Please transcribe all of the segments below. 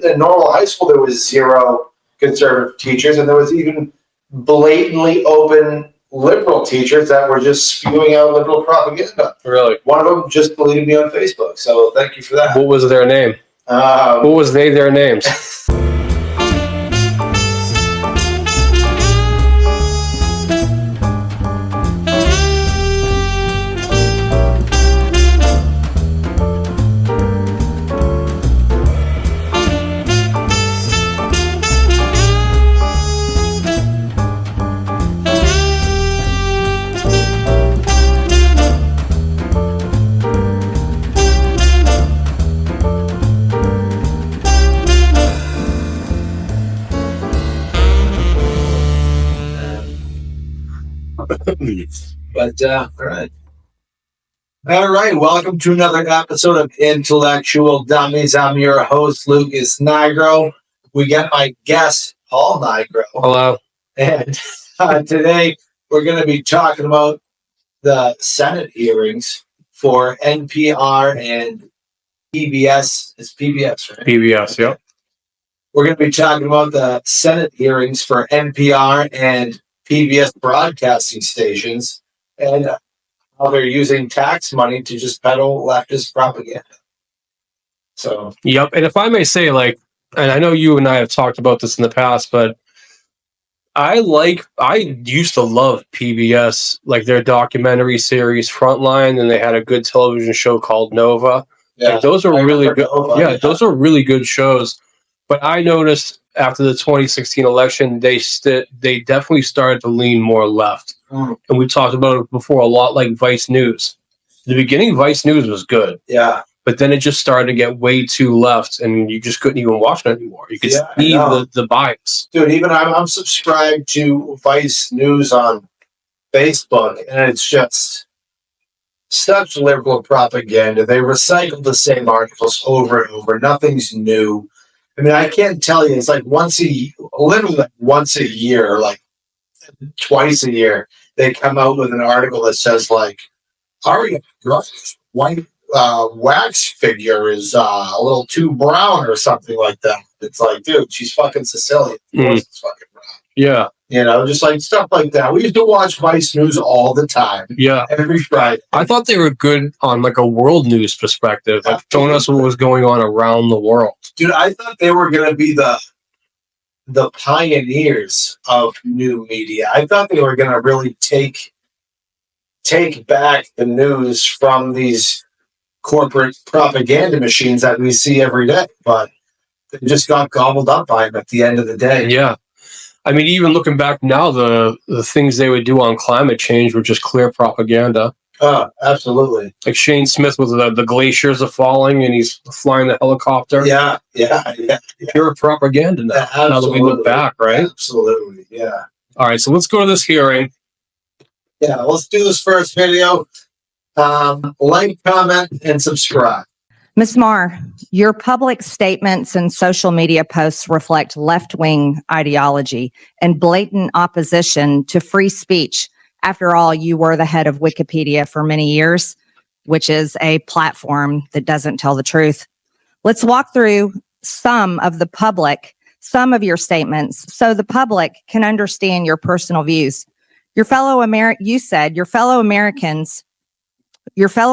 in normal high school, there was zero conservative teachers, and there was even blatantly open liberal teachers that were just spewing out liberal propaganda. Really? One of them just deleted me on Facebook, so thank you for that. What was their name? What was their names? But all right. Welcome to another episode of Intellectual Dummies. I'm your host, Lucas Nigro. We got my guest, Paul Nigro. Hello. And today we're going to be talking about the Senate hearings for NPR and PBS. It's PBS, right? PBS, yep. We're going to be talking about the Senate hearings for NPR and PBS broadcasting stations and how they're using tax money to just peddle leftist propaganda. So, yep. And if I may say, and I know you and I have talked about this in the past, but I used to love PBS, like their documentary series Frontline, and they had a good television show called Nova. yeah, Those are really good. Nova, Those are really good shows. But I noticed after the 2016 election, they definitely started to lean more left. And we talked about it before a lot, like Vice News. In the beginning, Vice News was good. Yeah. But then it just started to get way too left, and you just couldn't even watch it anymore. You could see the bias. Dude, even I'm subscribed to Vice News on Facebook, and it's just such liberal propaganda. They recycle the same articles over and over. Nothing's new. I mean, I can't tell you. It's like literally once a year, like twice a year, they come out with an article that says, like, Ariana Grande's white wax figure is a little too brown or something like that. It's like, dude, she's fucking Sicilian. Of course it's fucking brown. Yeah. You know, just like stuff like that. We used to watch Vice News all the time. Yeah. Every Friday. I thought they were good on like a world news perspective, like showing us what was going on around the world. Dude, I thought they were going to be the pioneers of new media. I thought they were going to really take back the news from these corporate propaganda machines that we see every day, but they just got gobbled up by them at the end of the day. Yeah. I mean, even looking back now, the things they would do on climate change were just clear propaganda. Oh, absolutely. Like Shane Smith with the glaciers are falling and he's flying the helicopter. Yeah. Pure propaganda now. Yeah, now that we look back, right? Absolutely, yeah. All right, so let's go to this hearing. Yeah, let's do this first video. Like, comment, and subscribe. Ms. Marr, your public statements and social media posts reflect left-wing ideology and blatant opposition to free speech. After all, you were the head of Wikipedia for many years, which is a platform that doesn't tell the truth. Let's walk through some of your statements so the public can understand your personal views. You said your fellow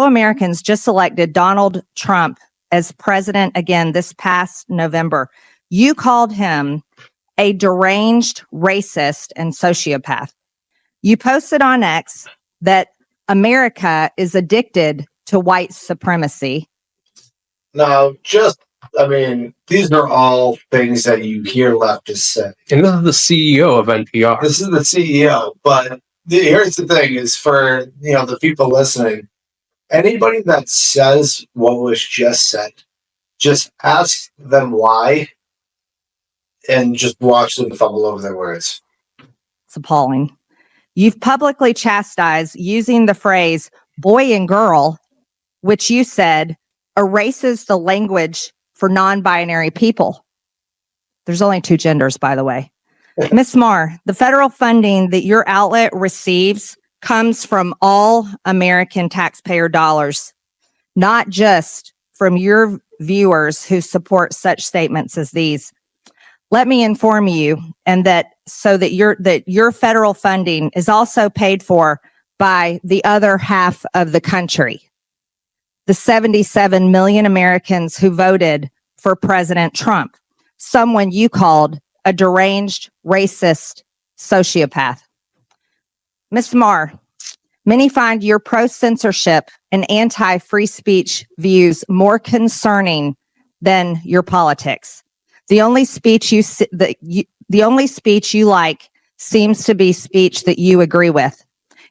Americans just elected Donald Trump as president again this past November. You called him a deranged racist and sociopath. You posted on X that America is addicted to white supremacy. Now, these are all things that you hear leftists say. And this is the CEO of NPR. This is the CEO, but here's the thing is for, the people listening, anybody that says what was just said, just ask them why and just watch them fumble over their words. It's appalling. You've publicly chastised using the phrase boy and girl, which you said erases the language for non-binary people. There's only two genders, by the way. Ms. Marr, the federal funding that your outlet receives comes from all American taxpayer dollars, not just from your viewers who support such statements as these. Let me inform you, and that your federal funding is also paid for by the other half of the country, the 77 million Americans who voted for President Trump, someone you called a deranged, racist sociopath. Ms. Marr, many find your pro-censorship and anti-free speech views more concerning than your politics. The only speech you like seems to be speech that you agree with.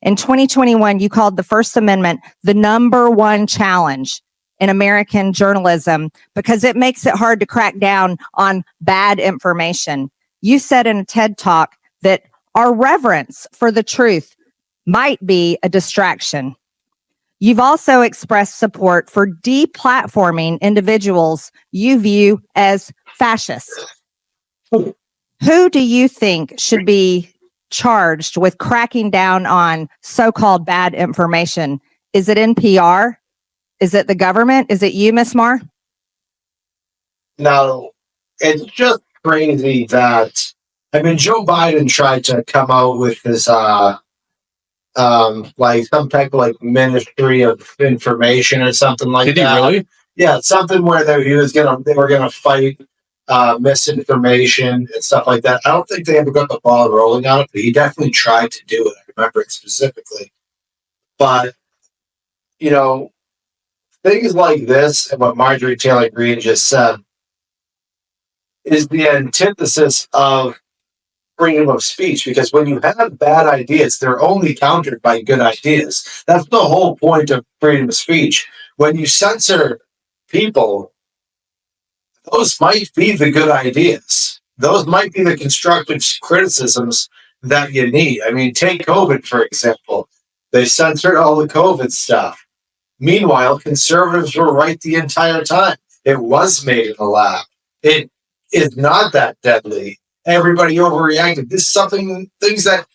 In 2021, you called the First Amendment the number one challenge in American journalism because it makes it hard to crack down on bad information. You said in a TED Talk that our reverence for the truth might be a distraction. You've also expressed support for deplatforming individuals you view as fascists. Who do you think should be charged with cracking down on so-called bad information? Is it NPR? Is it the government? Is it you, Ms. Marr? No, it's just crazy that, I mean, Joe Biden tried to come out with this, like some type of like Ministry of Information or something like that. Did he really? Yeah, something where they were gonna fight misinformation and stuff like that. I don't think they ever got the ball rolling on it, but he definitely tried to do it. I remember it specifically. But you know, things like this and what Marjorie Taylor Greene just said is the antithesis of freedom of speech, because when you have bad ideas, they're only countered by good ideas. That's the whole point of freedom of speech. When you censor people, those might be the good ideas. Those might be the constructive criticisms that you need. I mean, take COVID, for example. They censored all the COVID stuff. Meanwhile, conservatives were right the entire time. It was made in a lab. It is not that deadly. Everybody overreacted. This is things that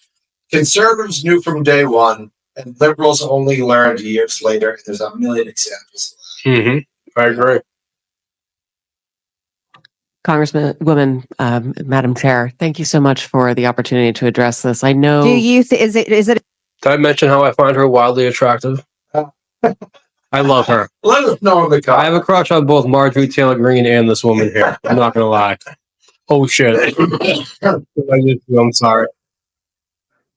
conservatives knew from day one, and liberals only learned years later. There's a million examples of that. Mm-hmm. I agree. Congresswoman, Madam Chair, thank you so much for the opportunity to address this. I know. Do you is it Did I mention how I find her wildly attractive? I love her. Let us know in the I comments. have a crush on both Marjorie Taylor Greene and this woman here. I'm not gonna lie. Oh shit. I'm sorry.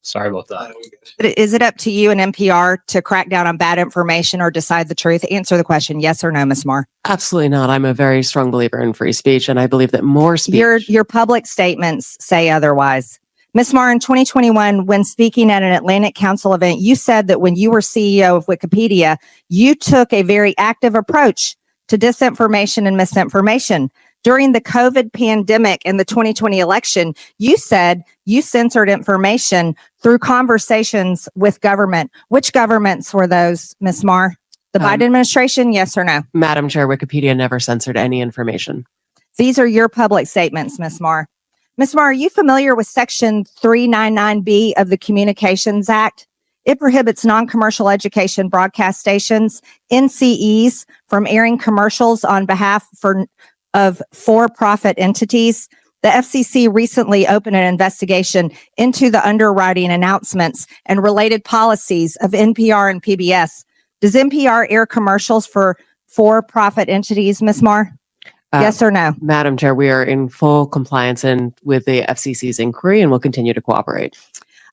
Sorry about that. Is it up to you and NPR to crack down on bad information or decide the truth? Answer the question, yes or no, Ms. Marr. Absolutely not. I'm a very strong believer in free speech, and I believe that more speech. Your public statements say otherwise. Ms. Marr, in 2021, when speaking at an Atlantic Council event, you said that when you were CEO of Wikipedia, you took a very active approach to disinformation and misinformation. During the COVID pandemic and the 2020 election, you said you censored information through conversations with government. Which governments were those, Ms. Marr? The Biden administration, yes or no? Madam Chair, Wikipedia never censored any information. These are your public statements, Ms. Marr. Ms. Marr, are you familiar with Section 399B of the Communications Act? It prohibits non-commercial education broadcast stations, NCEs, from airing commercials on behalf of for-profit entities. The FCC recently opened an investigation into the underwriting announcements and related policies of NPR and PBS. Does NPR air commercials for for-profit entities, Ms. Marr? Yes or no? Madam Chair, we are in full compliance with the FCC's inquiry and will continue to cooperate.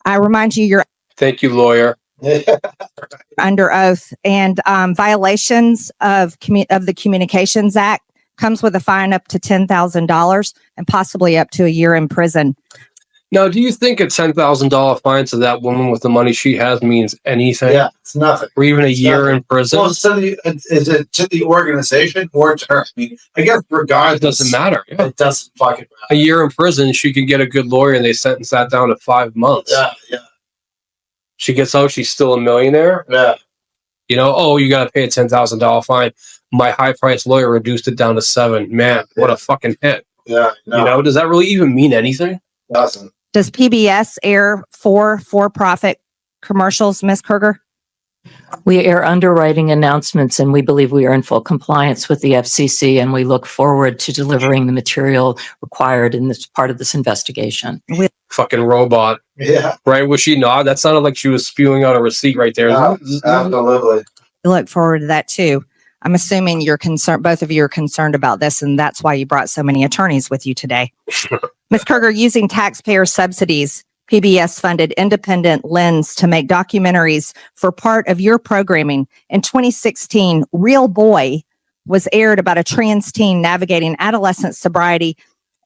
I remind you, you're Thank you, lawyer. under oath, and violations of the Communications Act comes with a fine up to $10,000 and possibly up to a year in prison. Now, do you think a $10,000 fine to that woman with the money she has means anything? Yeah, it's nothing. Or even a It's year nothing. in prison? Well, is it to the organization or to her? I mean, I guess regardless, It doesn't matter. Yeah. It doesn't fucking A matter. year in prison, she could get a good lawyer and they sentence that down to 5 months. Yeah. She gets out, she's still a millionaire. Yeah. You know, oh, you got to pay a $10,000 fine. My high-priced lawyer reduced it down to 7. Man, what a fucking hit. Yeah. No, You know, does that really even mean anything? it doesn't. Does PBS air for-profit commercials, Ms. Kruger? We are underwriting announcements, and we believe we are in full compliance with the FCC, and we look forward to delivering the material required in this part of this investigation. Fucking robot. Yeah. Right? Was she not? That sounded like she was spewing out a receipt right there. Absolutely. We look forward to that too. I'm assuming you're concerned, both of you are concerned about this, and that's why you brought so many attorneys with you today. Ms. Kruger, using taxpayer subsidies, PBS funded Independent Lens to make documentaries for part of your programming. In 2016, Real Boy was aired about a trans teen navigating adolescent sobriety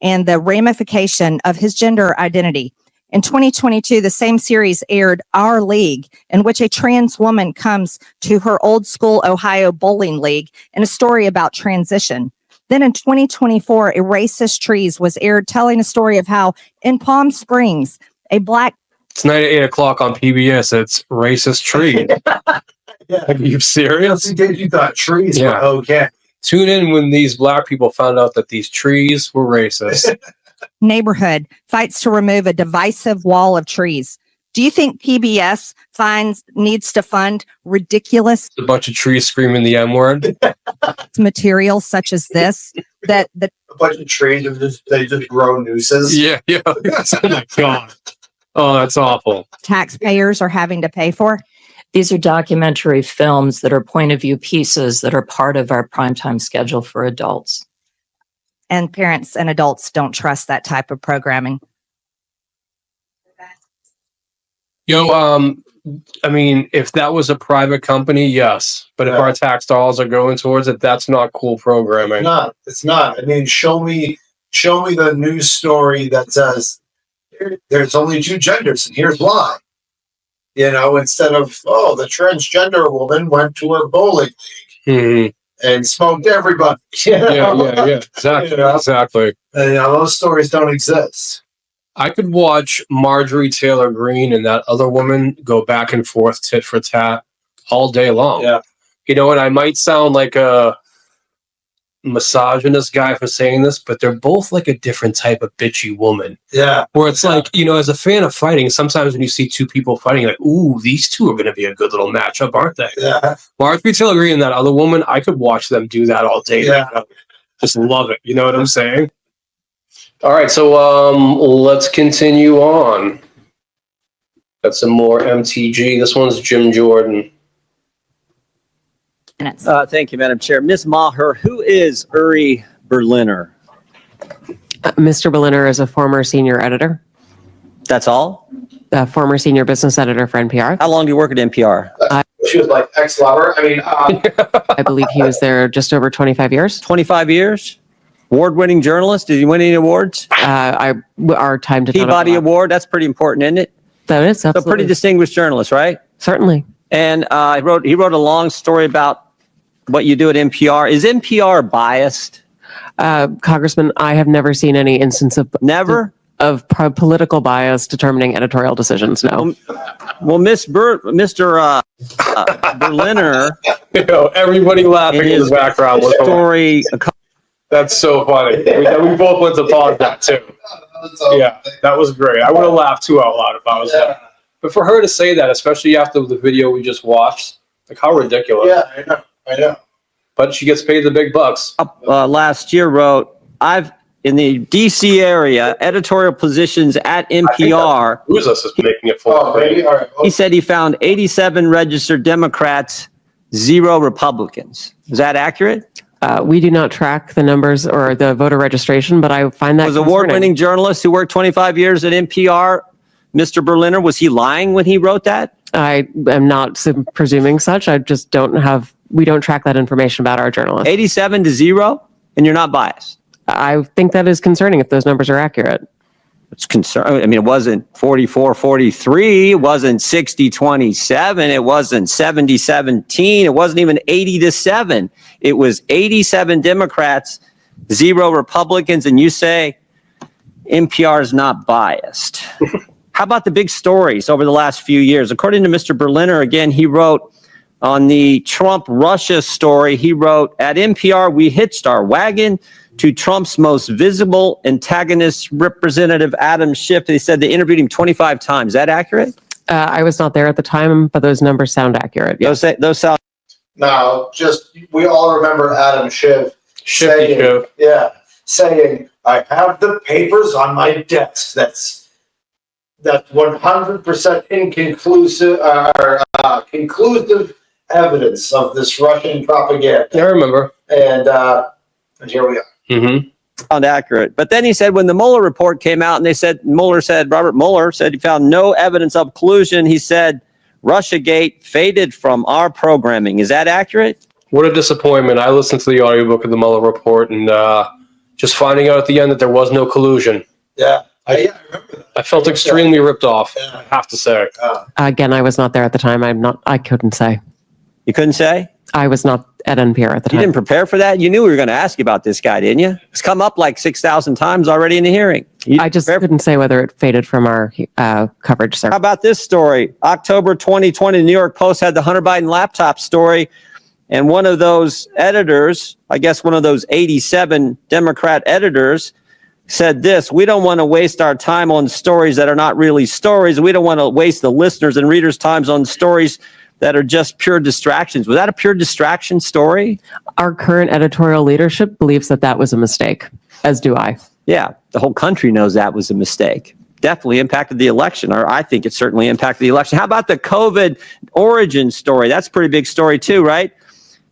and the ramification of his gender identity. In 2022, the same series aired Our League, in which a trans woman comes to her old school Ohio bowling league in a story about transition. Then in 2024, A Racist Trees was aired, telling a story of how in Palm Springs, a Black... Tonight at 8 o'clock on PBS, it's Racist Tree. Yeah. Are you serious? You thought trees were Yeah. okay. Tune in when these Black people found out that these trees were racist. neighborhood fights to remove a divisive wall of trees. Do you think PBS needs to fund ridiculous A bunch of trees screaming the M word. material such as this? That A bunch of trees they just grow nooses. Yeah. Oh my God. Oh, that's awful. taxpayers are having to pay for? These are documentary films that are point of view pieces that are part of our primetime schedule for adults. And parents and adults don't trust that type of programming. I mean, if that was a private company, yes. But if Yeah. our tax dollars are going towards it, that's not cool programming. It's not. I mean, show me the news story that says there's only two genders and here's why. You know, instead of, oh, the transgender woman went to her bowling Mhm. and smoked everybody. You know? Yeah. Exactly. You know? Exactly. And, you know, those stories don't exist. I could watch Marjorie Taylor Greene and that other woman go back and forth tit for tat all day long. Yeah. You know, and I might sound like a misogynist guy for saying this, but they're both like a different type of bitchy woman. Yeah. Where it's like, you know, as a fan of fighting, sometimes when you see two people fighting, you're like, ooh, these two are going to be a good little matchup, aren't they? Yeah. Marjorie Taylor Greene and that other woman, I could watch them do that all day. Yeah. Just love it. You know what I'm saying? All right, so let's continue on. Got some more MTG. This one's Jim Jordan. Thank you, Madam Chair. Ms. Maher, who is Uri Berliner? Mr. Berliner is a former senior editor, That's all? former senior business editor for NPR. How long do you work at NPR? She was like ex-lover. I mean, I believe he was there just over 25 years. 25 years? Award-winning journalist? Did he win any awards? Our time to Peabody Award? That's pretty important, isn't it? That is So absolutely. pretty distinguished journalist, right? Certainly. And he wrote a long story about what you do at NPR. Is NPR biased? Congressman, I have never seen any instance of Never? political bias determining editorial decisions. No. Well, Mr. Berliner, You know, everybody laughing in the background. Was story. That's so funny. We both went to pause that too. Yeah, that was great. I would have laughed too out loud if I was there. But for her to say that, especially after the video we just watched, like how ridiculous. yeah, I know. But she gets paid the big bucks. Last year wrote, I've in the DC area, editorial positions at NPR. Who's us is making it full. Oh, maybe. All right. He said he found 87 registered Democrats, 0 Republicans. Is that accurate? We do not track the numbers or the voter registration, but I find that Was concerning. award-winning journalist who worked 25 years at NPR, Mr. Berliner, was he lying when he wrote that? I am not presuming such. I just we don't track that information about our journalists. 87 to 0, and you're not biased. I think that is concerning if those numbers are accurate. It's concern. I mean, it wasn't 44-43. It wasn't 60-27. It wasn't 70-17. It wasn't even 80-7. It was 87 Democrats, 0 Republicans, and you say NPR is not biased. How about the big stories over the last few years? According to Mr. Berliner, again, he wrote on the Trump-Russia story, he wrote, at NPR, we hitched our wagon to Trump's most visible antagonist, Representative Adam Schiff. They said they interviewed him 25 times. Is that accurate? I was not there at the time, but those numbers sound accurate. Yeah. Those sound. Now, just we all remember Adam Schiff Shifty saying, show. saying, "I have the papers on my desk." That's 100% inconclusive or conclusive evidence of this Russian propaganda. I remember. And here we are. Mm-hmm. Sound accurate. But then he said when the Mueller report came out and they said, Robert Mueller said he found no evidence of collusion. He said, Russiagate faded from our programming. Is that accurate? What a disappointment. I listened to the audiobook of the Mueller report and just finding out at the end that there was no collusion. Yeah. I remember that. I felt extremely ripped off, I have to say. Again, I was not there at the time. I couldn't say. You couldn't say? I was not at NPR at the You time. didn't prepare for that? You knew we were going to ask you about this guy, didn't you? It's come up like 6,000 times already in the hearing. I just couldn't say whether it faded from our coverage, sir. How about this story? October 2020, the New York Post had the Hunter Biden laptop story. And one of those editors, I guess one of those 87 Democrat editors, said this: we don't want to waste our time on stories that are not really stories. We don't want to waste the listeners' and readers' times on stories that are just pure distractions. Was that a pure distraction story? Our current editorial leadership believes that that was a mistake, as do I. Yeah, the whole country knows that was a mistake. Definitely impacted the election, or I think it certainly impacted the election. How about the COVID origin story? That's a pretty big story too, right?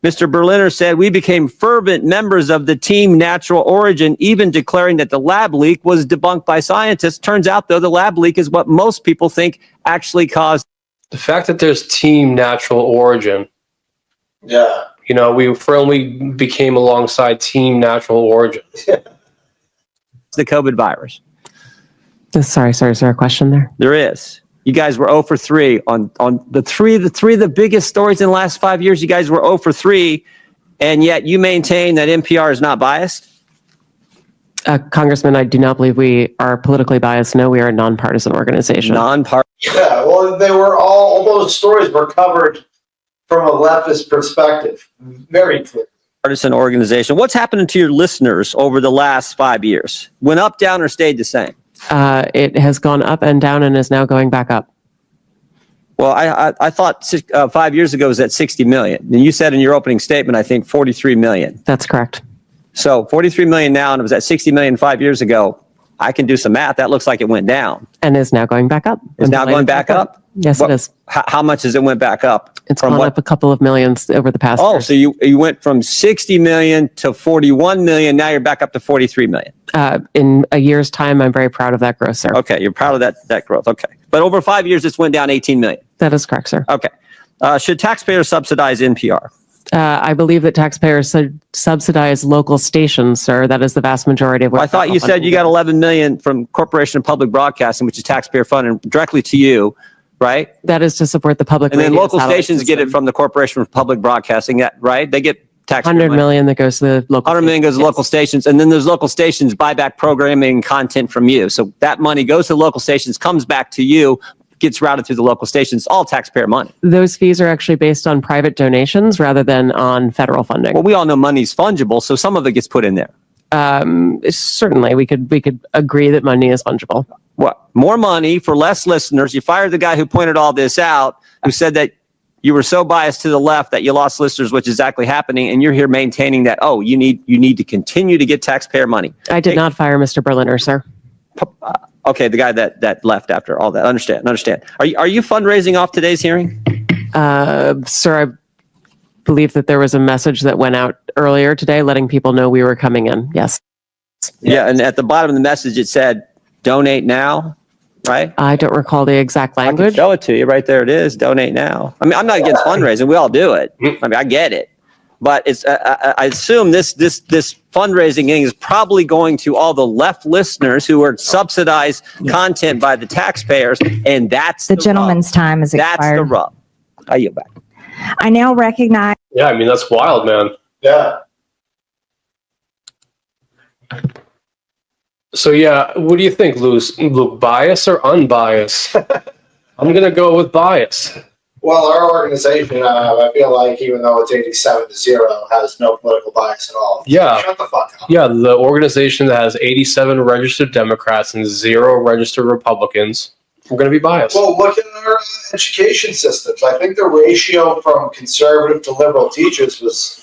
Mr. Berliner said, we became fervent members of the team Natural Origin, even declaring that the lab leak was debunked by scientists. Turns out, though, the lab leak is what most people think actually caused. The fact that there's Team Natural Origin, Yeah. you know, we firmly became alongside Team Natural Origin. the COVID virus. Sorry, is there a question there? There is. You guys were 0 for 3 on the three of the biggest stories in the last 5 years. You guys were 0 for 3, and yet you maintain that NPR is not biased. Congressman, I do not believe we are politically biased. No, we are a nonpartisan organization. Non-partisan. Yeah, well, they were all those stories were covered from a leftist perspective. Very clear. Partisan organization. What's happening to your listeners over the last 5 years? Went up, down, or stayed the same? It has gone up and down and is now going back up. Well, I thought 5 years ago it was at 60 million. And you said in your opening statement, I think 43 million. That's correct. So 43 million now, and it was at 60 million 5 years ago. I can do some math. That looks like it went down. And is now going back up. It's now going back up? Yes, it is. How much has it went back up? It's gone up a couple of millions over the past year. So you went from 60 million to 41 million. Now you're back up to 43 million. In a year's time, I'm very proud of that growth, sir. Okay, you're proud of that growth. Okay. But over 5 years, this went down 18 million. That is correct, sir. Okay. Should taxpayers subsidize NPR? I believe that taxpayers should subsidize local stations, sir. That is the vast majority of what I thought you said you got 11 million from Corporation of Public Broadcasting, which is taxpayer funded directly to you, right? That is to support the public. And then radio local satellite stations get it system. from the Corporation of Public Broadcasting, right? They get taxpayer 100 money. million that goes to the local. 100 million goes to Yes. local stations, and then those local stations buy back programming content from you. So that money goes to local stations, comes back to you, gets routed through the local stations, all taxpayer money. Those fees are actually based on private donations rather than on federal funding. Well, we all know money's fungible, so some of it gets put in there. Certainly, we could agree that money is fungible. What? More money for less listeners. You fired the guy who pointed all this out, who said that you were so biased to the left that you lost listeners, which is exactly happening, and you're here maintaining that, you need to continue to get taxpayer money. I did not fire Mr. Berliner, sir. Okay, the guy that left after all that. Understand. Are you fundraising off today's hearing? Sir, I believe that there was a message that went out earlier today letting people know we were coming in. Yes. Yeah, and at the bottom of the message it said, donate now, right? I don't recall the exact I can language. show it to you right there. It is donate now. I mean, I'm not against fundraising. We all do it. I mean, I get it, but it's. I assume this fundraising thing is probably going to all the left listeners who are subsidized content by the taxpayers, and that's The gentleman's time is That's the expired. rub. I yield back. I now recognize Yeah, I mean, that's wild, man. Yeah. So, yeah, what do you think, Luke? Bias or unbiased? I'm going to go with bias. Well, our organization, I feel like, even though it's 87-0, has no political bias at all. Yeah. Shut the fuck up. Yeah, the organization that has 87 registered Democrats and 0 registered Republicans. We're going to be biased. Well, look at our education systems. I think the ratio from conservative to liberal teachers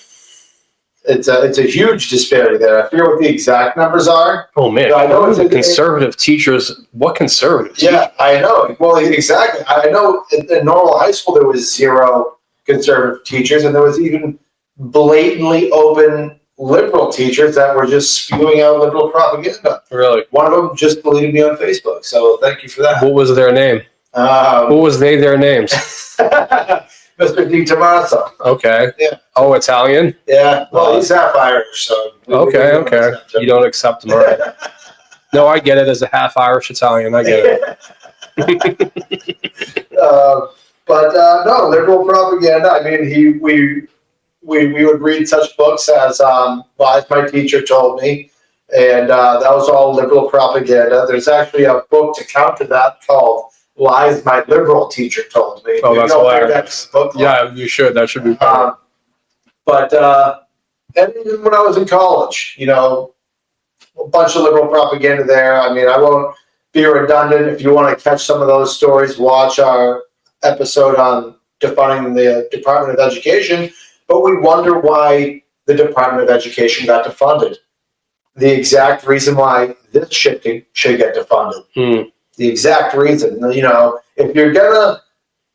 it's a huge disparity there. I forget what the exact numbers are. Oh man, I know it's conservative teachers. What conservative? Yeah, I know. Well, exactly. I know in normal high school there was 0 conservative teachers, and there was even blatantly open liberal teachers that were just spewing out liberal propaganda. Really? One of them just deleted me on Facebook, so thank you for that. What was their name? What was their names? Mr. Di Tommaso. Okay. Yeah. Oh, Italian? Yeah. Well, he's half Irish, so. Okay. You don't accept him, all right. No, I get it. As a half Irish Italian, I get it. No, liberal propaganda. I mean, we would read such books as Lies My Teacher Told Me, and that was all liberal propaganda. There's actually a book to counter that called Lies My Liberal Teacher Told Me. Oh, that's hilarious. That's book Yeah, you should. That should be. And even when I was in college, a bunch of liberal propaganda there. I mean, I won't be redundant. If you want to catch some of those stories, watch our episode on defunding the Department of Education. But we wonder why the Department of Education got defunded. The exact reason why this should get defunded. The exact reason. If you're going to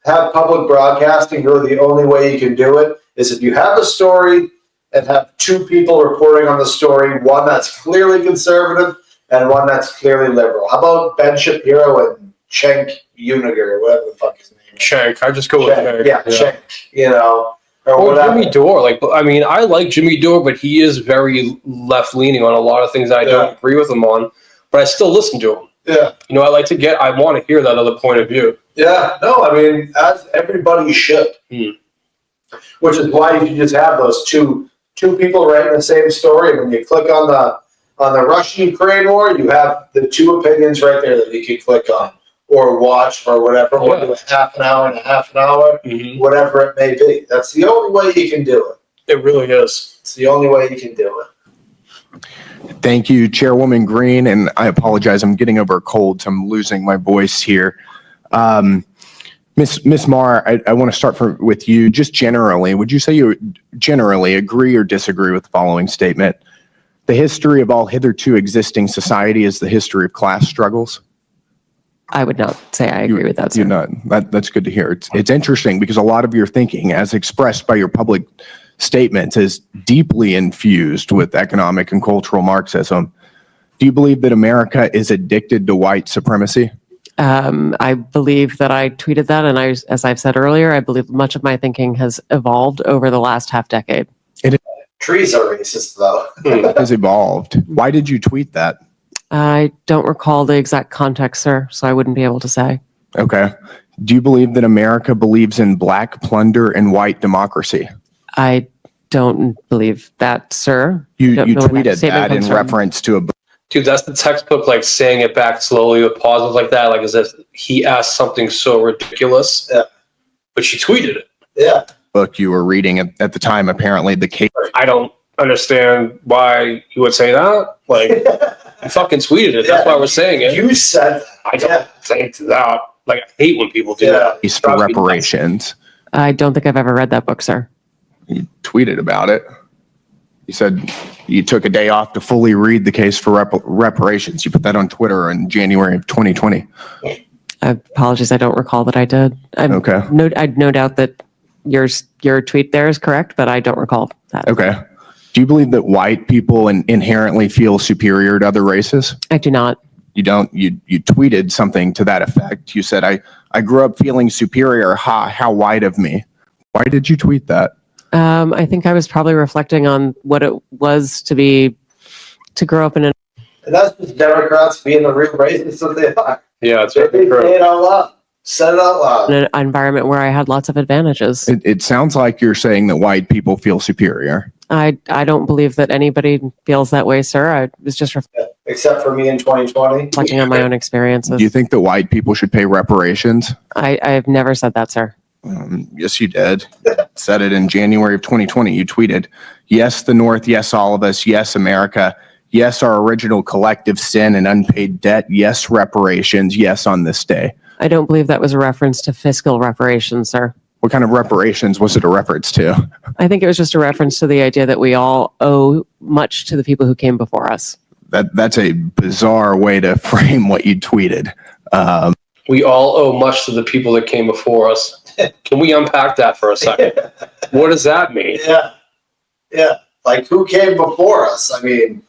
have public broadcasting, really the only way you can do it is if you have a story and have 2 people reporting on the story, one that's clearly conservative and one that's clearly liberal. How about Ben Shapiro and Cenk Uygur, or whatever the fuck his name is? Cenk. I just go with Cenk. Yeah, Cenk, Or Jimmy Dore. I like Jimmy Dore, but he is very left-leaning on a lot of things I don't agree with him on, but I still listen to him. Yeah. I want to hear that other point of view. Yeah, no, I mean, as everybody should. Which is why you should just have those two people writing the same story. And when you click on the Russian-Ukraine war, you have the 2 opinions right there that you can click on or watch or whatever, or do a half an hour and a half an hour, whatever it may be. That's the only way you can do it. It really is. It's the only way you can do it. Thank you, Chairwoman Green, and I apologize. I'm getting over a cold, so I'm losing my voice here. Miss Marr, I want to start with you. Just generally, would you say you generally agree or disagree with the following statement? The history of all hitherto existing society is the history of class struggles? I would not say I agree with that, sir. You're not. That's good to hear. It's interesting because a lot of your thinking, as expressed by your public statements, is deeply infused with economic and cultural Marxism. Do you believe that America is addicted to white supremacy? I believe that I tweeted that, and as I've said earlier, I believe much of my thinking has evolved over the last half decade. Trees are racist, though. It has evolved. Why did you tweet that? I don't recall the exact context, sir, so I wouldn't be able to say. Okay. Do you believe that America believes in black plunder and white democracy? I don't believe that, sir. You tweeted that in reference to a book. Dude, that's the textbook, saying it back slowly with pauses like that, as if he asked something so ridiculous. Yeah. But she tweeted it. Yeah. Book you were reading at the time, apparently the case. I don't understand why you would say that. You fucking tweeted it. That's why we're saying it. You said that. I don't think that. I hate when people do that. Case for reparations. I don't think I've ever read that book, sir. You tweeted about it. You said you took a day off to fully read the case for reparations. You put that on Twitter in January of 2020. Apologies, I don't recall that I did. Okay. I'd no doubt that your tweet there is correct, but I don't recall that. Okay. Do you believe that white people inherently feel superior to other races? I do not. You don't? You tweeted something to that effect. You said, I grew up feeling superior. How white of me. Why did you tweet that? I think I was probably reflecting on what it was to grow up in And that's just Democrats being the real racists that they are. Yeah, it's They very true. say it out loud. Said it out loud. an environment where I had lots of advantages. It sounds like you're saying that white people feel superior. I don't believe that anybody feels that way, sir. I was just Except for me in 2020. reflecting on my own experiences. Do you think that white people should pay reparations? I've never said that, sir. Yes, you did. Said it in January of 2020. You tweeted, yes, the North. Yes, all of us. Yes, America. Yes, our original collective sin and unpaid debt. Yes, reparations. Yes, on this day. I don't believe that was a reference to fiscal reparations, sir. What kind of reparations was it a reference to? I think it was just a reference to the idea that we all owe much to the people who came before us. That's a bizarre way to frame what you tweeted. We all owe much to the people that came before us. Can we unpack that for a second? What does that mean? Yeah. Like, who came before us? I mean,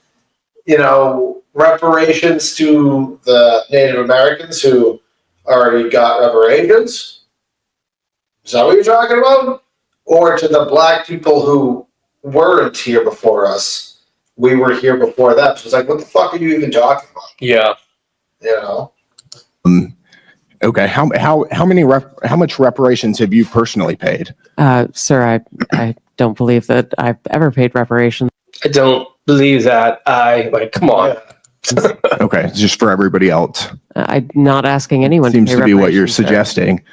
reparations to the Native Americans who already got reparations? Is that what you're talking about? Or to the black people who weren't here before us? We were here before them. So it's like, what the fuck are you even talking about? Yeah. Okay. How much reparations have you personally paid? Sir, I don't believe that I've ever paid reparations. I don't believe that. Come on. Okay, it's just for everybody else. I'm not asking anyone. Seems to pay to be what you're reparations, sir. suggesting.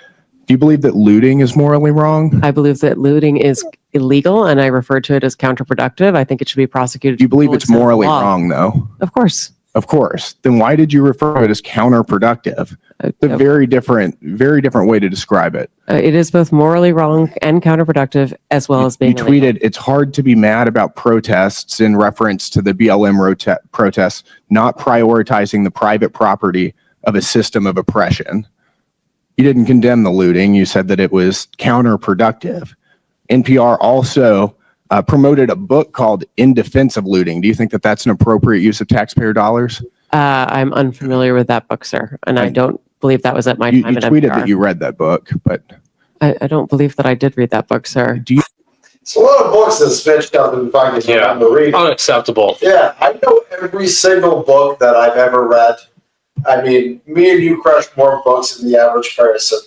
Do you believe that looting is morally wrong? I believe that looting is illegal, and I refer to it as counterproductive. I think it should be prosecuted. Do you believe to the it's full extent of the morally law. wrong, though? Of course. Of course. Then why did you refer to it as counterproductive? It's a very different way to describe it. It is both morally wrong and counterproductive, as well as being You illegal. tweeted, "It's hard to be mad about protests," in reference to the BLM protests, not prioritizing the private property of a system of oppression. You didn't condemn the looting. You said that it was counterproductive. NPR also promoted a book called In Defense of Looting. Do you think that that's an appropriate use of taxpayer dollars? I'm unfamiliar with that book, sir, and I don't believe that was at my You time at tweeted NPR. that you read that book, but I don't believe that I did read that book, sir. do you? It's a lot of books that Spitch doesn't fucking remember reading. Unacceptable. Yeah, I know every single book that I've ever read. I mean, me and you crush more books than the average person.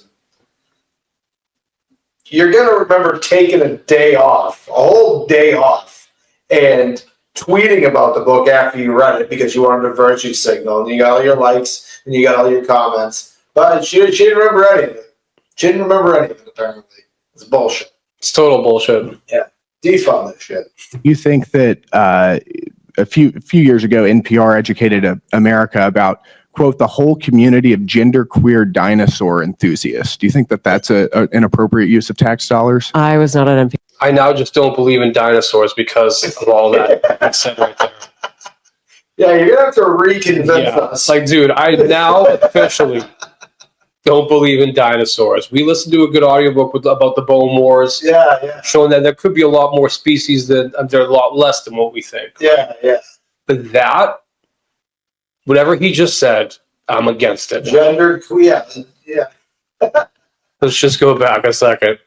You're going to remember taking a whole day off, and tweeting about the book after you read it because you wanted a virtue signal, and you got all your likes, and you got all your comments. But she didn't remember any of it. She didn't remember any of it, apparently. It's bullshit. It's total bullshit. Defund this shit. You think that a few years ago, NPR educated America about, quote, the whole community of genderqueer dinosaur enthusiasts. Do you think that that's an appropriate use of tax dollars? I was not at NPR. I now just don't believe in dinosaurs because of all that said right there. Yeah, you're going to have to reconvince us. Like, dude, I now officially don't believe in dinosaurs. We listened to a good audiobook about the bone wars, Yeah. showing that there could be a lot more species that they're a lot less than what we think. Yeah. But that, whatever he just said, I'm against it. Gender, yeah. Let's just go back a second.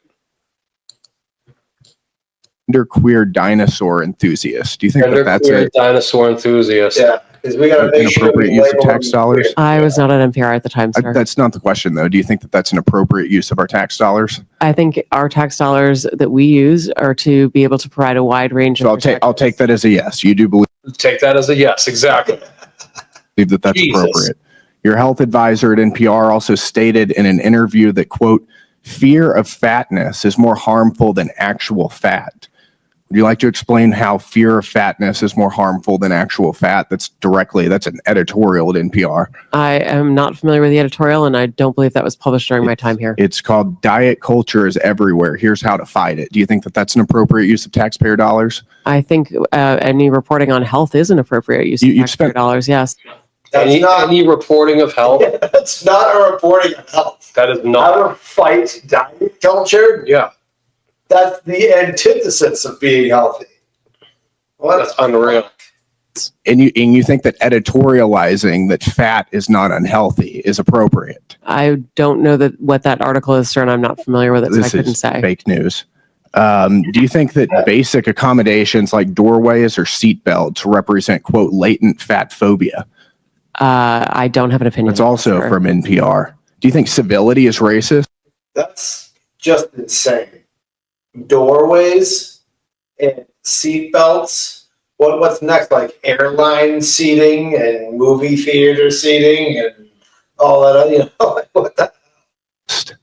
Genderqueer dinosaur enthusiasts. Do you think that that's Genderqueer dinosaur enthusiast. Yeah, because we got to an make sure appropriate we use of label tax them dollars? queer. I was not at NPR at the time, sir. That's not the question, though. Do you think that that's an appropriate use of our tax dollars? I think our tax dollars that we use are to be able to provide a wide range So of I'll take that as a yes. You do believe Take that as a yes, exactly. that that's Jesus. appropriate. Your health advisor at NPR also stated in an interview that, quote, fear of fatness is more harmful than actual fat. Would you like to explain how fear of fatness is more harmful than actual fat? That's an editorial at NPR. I am not familiar with the editorial, and I don't believe that was published during my time here. It's called Diet Culture is Everywhere. Here's how to fight it. Do you think that that's an appropriate use of taxpayer dollars? I think any reporting on health is an appropriate use of You've taxpayer spent- dollars, yes. Any reporting of health? That's not a reporting of health. That is How not. to fight diet culture? Yeah, That's the antithesis of being healthy. that's unreal. And you think that editorializing that fat is not unhealthy is appropriate? I don't know what that article is, sir, and I'm not familiar with it, so I This couldn't is say. fake news. Do you think that basic accommodations like doorways or seat belts represent, quote, latent fat phobia? I don't have an opinion. That's on that, also sir. from NPR. Do you think civility is racist? That's just insane. Doorways and seat belts. What's next? Like airline seating and movie theater seating and all that. Like what the?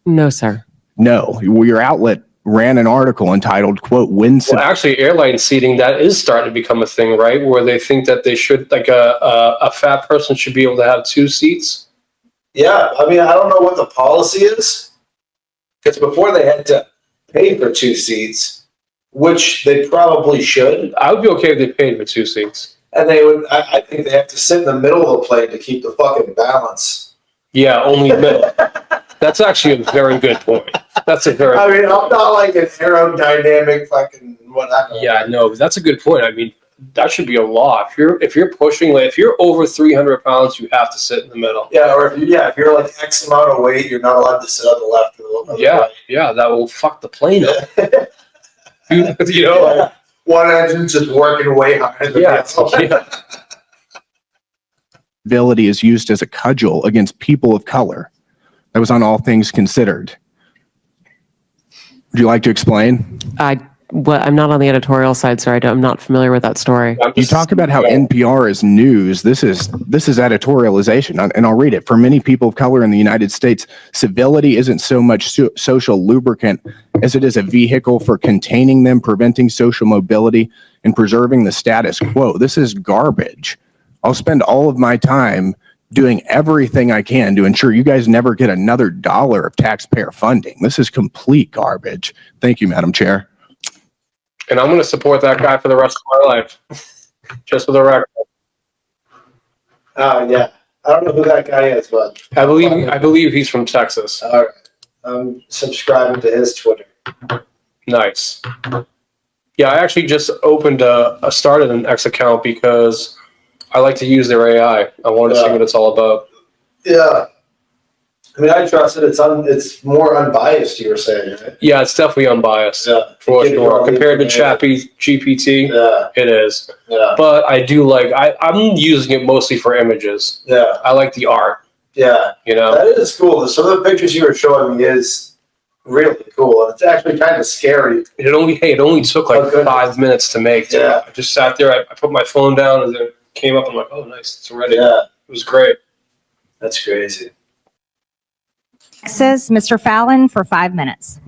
No, sir. No. Well, your outlet ran an article entitled, quote, when Well, actually, airline seating, that is starting to become a thing, right? Where they think that they should, like a fat person should be able to have two seats. Yeah, I mean, I don't know what the policy is, because before they had to pay for 2 seats, which they probably should, I would be okay if they paid for 2 seats. and they would. I think they have to sit in the middle of the plane to keep the fucking balance. Yeah, only middle. That's actually a very good point. That's a very. I mean, I'm not like an aerodynamic fucking whatever. Yeah, no, that's a good point. I mean, that should be a law. If you're pushing, like, if you're over 300 pounds, you have to sit in the middle. Yeah, or if you're like X amount of weight, you're not allowed to sit on the left or the Yeah, right. yeah, that will fuck the plane up. You know, Yeah. One engine's just working way harder than yeah, the other. yeah. Civility is used as a cudgel against people of color. That was on All Things Considered. Would you like to explain? I'm not on the editorial side, so I'm not familiar with that story. You talk about how NPR is news. This is editorialization, and I'll read it. For many people of color in the United States, civility isn't so much social lubricant as it is a vehicle for containing them, preventing social mobility, and preserving the status quo. This is garbage. I'll spend all of my time doing everything I can to ensure you guys never get another dollar of taxpayer funding. This is complete garbage. Thank you, Madam Chair. And I'm going to support that guy for the rest of my life. Just for the record. Yeah. I don't know who that guy is, but I believe he's from Texas. all right. I'm subscribing to his Twitter. Nice. Yeah, I actually just started an X account because I like to use their AI. I wanted to see what it's all about. Yeah. I mean, I trust it. It's more unbiased, you were saying, right? Yeah, it's definitely unbiased. Yeah. For Give you all sure. the Compared to information. GPT, Yeah. it is. Yeah. But I do like, I'm using it mostly for images. Yeah. I like the art, Yeah. you know? That is cool. Some of the pictures you were showing me is really cool. And it's actually kind of scary. It only took like 5 minutes to make. Too. Yeah. I just sat there, I put my phone down, and then it came up. I'm like, oh, nice, it's ready. Yeah. It was great. That's crazy. Says Mr. Fallon for 5 minutes.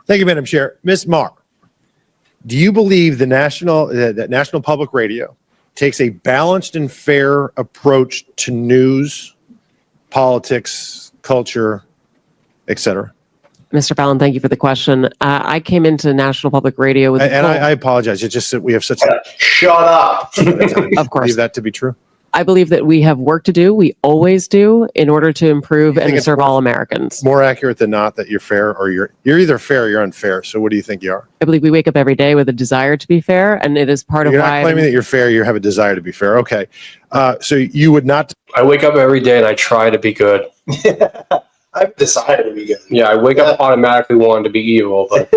Thank you, Madam Chair. Ms. Marr, do you believe that National Public Radio takes a balanced and fair approach to news, politics, culture, etc.? Mr. Fallon, thank you for the question. I came into National Public Radio with And I apologize. It's just that we have such Shut up. Of course. believe that to be true. I believe that we have work to do. We always do in order to improve You think and it's serve more- all Americans. More accurate than not that you're fair or you're either fair or you're unfair. So what do you think you are? I believe we wake up every day with a desire to be fair, and it is part You're of not why claiming that you're fair. You have a desire to be fair. Okay. So you would not I wake up every day and I try to be good. I've decided to be good. Yeah, I wake up automatically wanting to be evil, but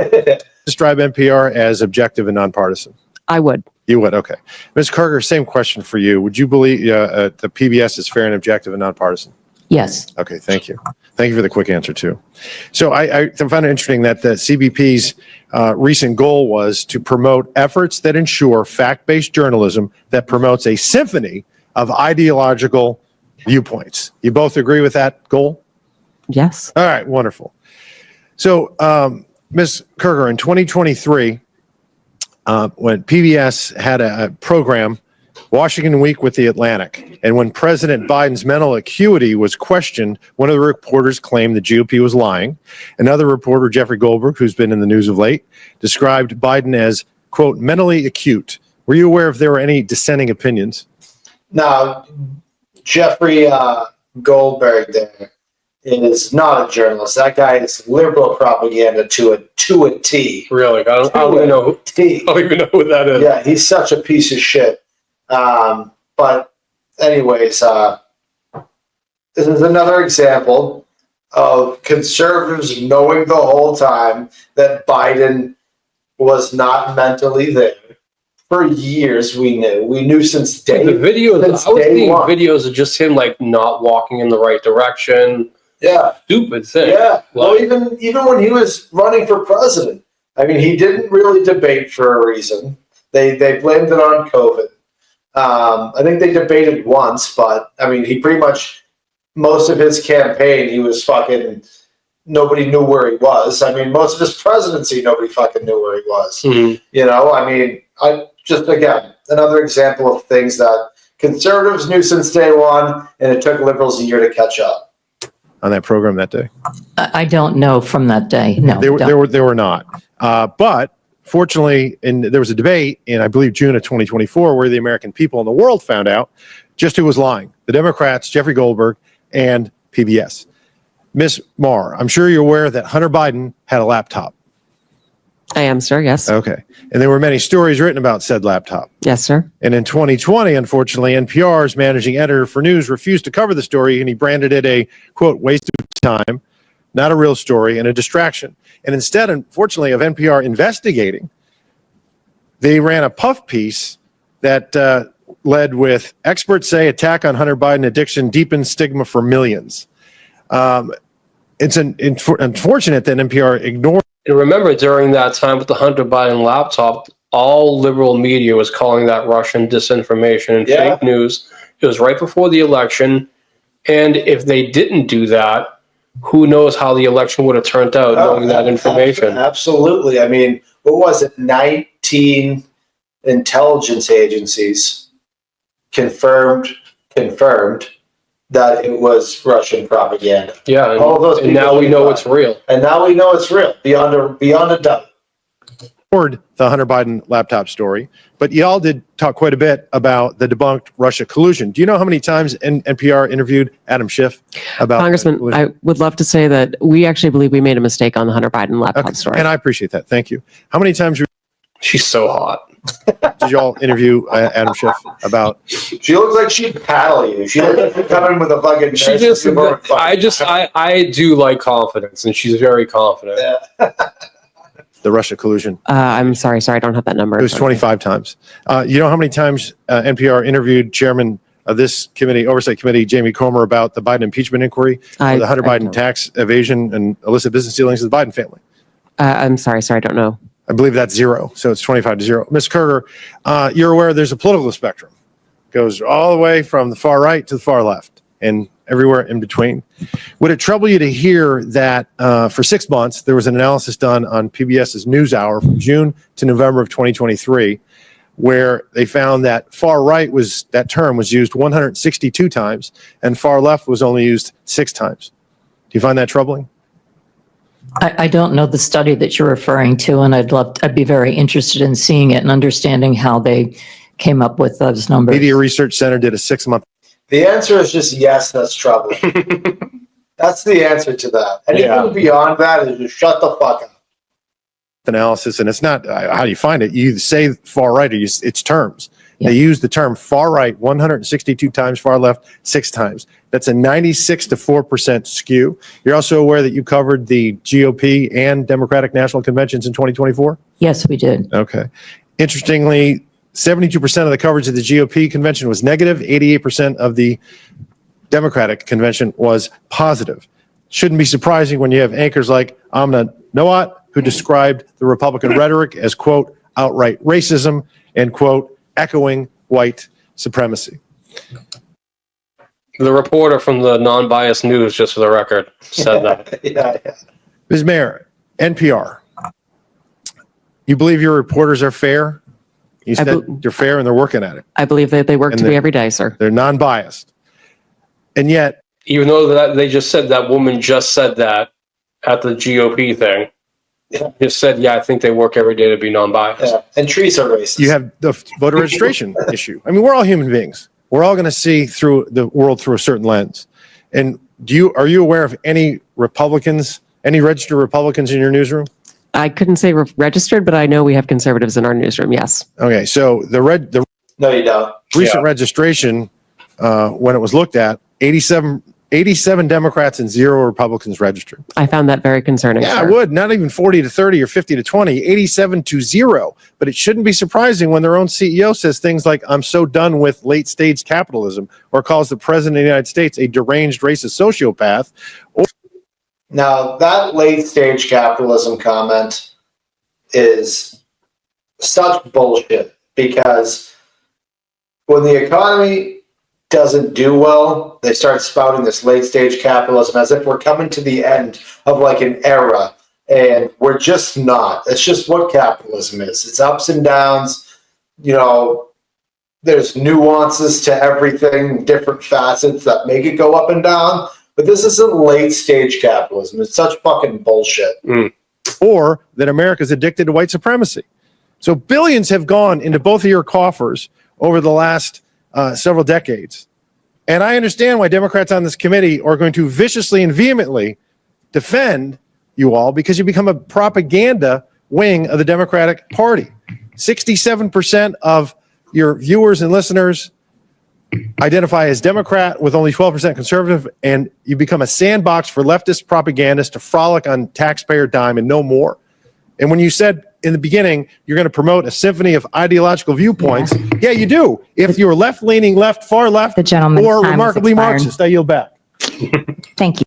describe NPR as objective and nonpartisan. I would. You would, okay. Ms. Karger, same question for you. Would you believe the PBS is fair and objective and nonpartisan? Yes. Okay, thank you. Thank you for the quick answer, too. So I found it interesting that the CBP's recent goal was to promote efforts that ensure fact-based journalism that promotes a symphony of ideological viewpoints. You both agree with that goal? Yes. All right, wonderful. So, Ms. Karger, in 2023, when PBS had a program, Washington Week with the Atlantic, and when President Biden's mental acuity was questioned, one of the reporters claimed the GOP was lying. Another reporter, Jeffrey Goldberg, who's been in the news of late, described Biden as, quote, mentally acute. Were you aware if there were any dissenting opinions? Now, Jeffrey Goldberg there is not a journalist. That guy is liberal propaganda to a T. really, I don't even know. T. I don't even know who that is. Yeah, he's such a piece of shit. But anyways, this is another example of conservatives knowing the whole time that Biden was not mentally there. For years, we knew since day. The videos, since I was day seeing one. videos of just him like not walking in the right direction. Yeah, Stupid thing. yeah. Well, Like, even when he was running for president, I mean, he didn't really debate for a reason. They blamed it on COVID. I think they debated once, but I mean, he pretty much most of his campaign, he was fucking. Nobody knew where he was. I mean, most of his presidency, nobody fucking knew where he was. mhm. You know, I mean, I just again another example of things that conservatives knew since day one, and it took liberals a year to catch up. on that program that day? I don't know from that day. No. They were not. But fortunately, there was a debate in, I believe, June of 2024, where the American people and the world found out just who was lying: the Democrats, Jeffrey Goldberg, and PBS. Ms. Marr, I'm sure you're aware that Hunter Biden had a laptop. I am, sir. Yes. Okay. And there were many stories written about said laptop. Yes, sir. And in 2020, unfortunately, NPR's managing editor for news refused to cover the story, and he branded it a, quote, waste of time, not a real story, and a distraction. And instead, unfortunately, of NPR investigating, they ran a puff piece that led with, experts say attack on Hunter Biden addiction deepens stigma for millions. It's unfortunate that NPR ignored. And remember, during that time with the Hunter Biden laptop, all liberal media was calling that Russian disinformation and fake news. It was right before the election. And if they didn't do that, who knows how the election would have turned out knowing that information. Absolutely. I mean, what was it? 19 intelligence agencies confirmed that it was Russian propaganda. Yeah, All those and now we know it's real. And now we know it's real beyond a doubt. The Hunter Biden laptop story, but y'all did talk quite a bit about the debunked Russia collusion. Do you know how many times NPR interviewed Adam Schiff about Congressman? collusion? I would love to say that we actually believe we made a mistake on the Hunter Biden laptop story. And I appreciate that. Thank you. How many times She's so hot. did y'all interview Adam Schiff about? She looks like she'd paddle you. She looks like she'd come in with a fucking. I do like confidence, and she's very confident. Yeah. The Russia collusion. I'm sorry, I don't have that number. It was 25 times. You know how many times NPR interviewed Chairman of this committee, Oversight Committee, Jamie Comer, about the Biden impeachment inquiry, or the Hunter Biden tax evasion and illicit business dealings of the Biden family? I'm sorry, I don't know. I believe that's 0. So it's 25-0. Ms. Kerger, you're aware there's a political spectrum. Goes all the way from the far right to the far left and everywhere in between. Would it trouble you to hear that for 6 months, there was an analysis done on PBS's NewsHour from June to November of 2023, where they found that far right that term was used 162 times and far left was only used 6 times. Do you find that troubling? I don't know the study that you're referring to, and I'd be very interested in seeing it and understanding how they came up with those numbers. Media Research Center did a 6-month. The answer is just yes, that's troubling. That's the answer to that. Anything beyond that is just shut the fuck up. Analysis, and it's not how you find it. You say far right, or it's terms. Yeah. They use the term far right 162 times, far left 6 times. That's a 96 to 4% skew. You're also aware that you covered the GOP and Democratic national conventions in 2024? Yes, we did. Okay. Interestingly, 72% of the coverage of the GOP convention was negative. 88% of the Democratic convention was positive. Shouldn't be surprising when you have anchors like Amna Noat, who described the Republican rhetoric as, quote, outright racism and, quote, echoing white supremacy. The reporter from the non-biased news, just for the record, said that. Yeah. Ms. Mayor, NPR, you believe your reporters are fair? You said they're fair and they're working at it. I believe that they work to be every day, sir. They're non-biased. And yet, Even though that they just said that woman just said that at the GOP thing. Just said, yeah, I think they work every day to be non-biased. Yeah. And trees are racist. you have the voter registration issue. I mean, we're all human beings. We're all going to see through the world through a certain lens. And are you aware of any registered Republicans in your newsroom? I couldn't say registered, but I know we have conservatives in our newsroom. Yes. Okay, so the No, you don't. recent registration, when it was looked at, 87 Democrats and 0 Republicans registered. I found that very concerning. Yeah, sir. I would. Not even 40 to 30 or 50 to 20, 87 to 0. But it shouldn't be surprising when their own CEO says things like, I'm so done with late stage capitalism, or calls the president of the United States a deranged racist sociopath. Now, that late stage capitalism comment is such bullshit, because when the economy doesn't do well, they start spouting this late stage capitalism as if we're coming to the end of like an era, and we're just not. It's just what capitalism is. It's ups and downs. You know, there's nuances to everything, different facets that make it go up and down, but But this isn't late stage capitalism. It's such fucking bullshit. Or that America's addicted to white supremacy. So billions have gone into both of your coffers over the last several decades. And I understand why Democrats on this committee are going to viciously and vehemently defend you all, because you become a propaganda wing of the Democratic Party. 67% of your viewers and listeners identify as Democrat, with only 12% conservative, and you become a sandbox for leftist propagandists to frolic on taxpayer dime and no more. And when you said in the beginning you're going to promote a symphony of ideological viewpoints, yeah, you do. If you're left-leaning, far left, The gentleman's or time has remarkably expired. Marxist, I yield back. Thank you.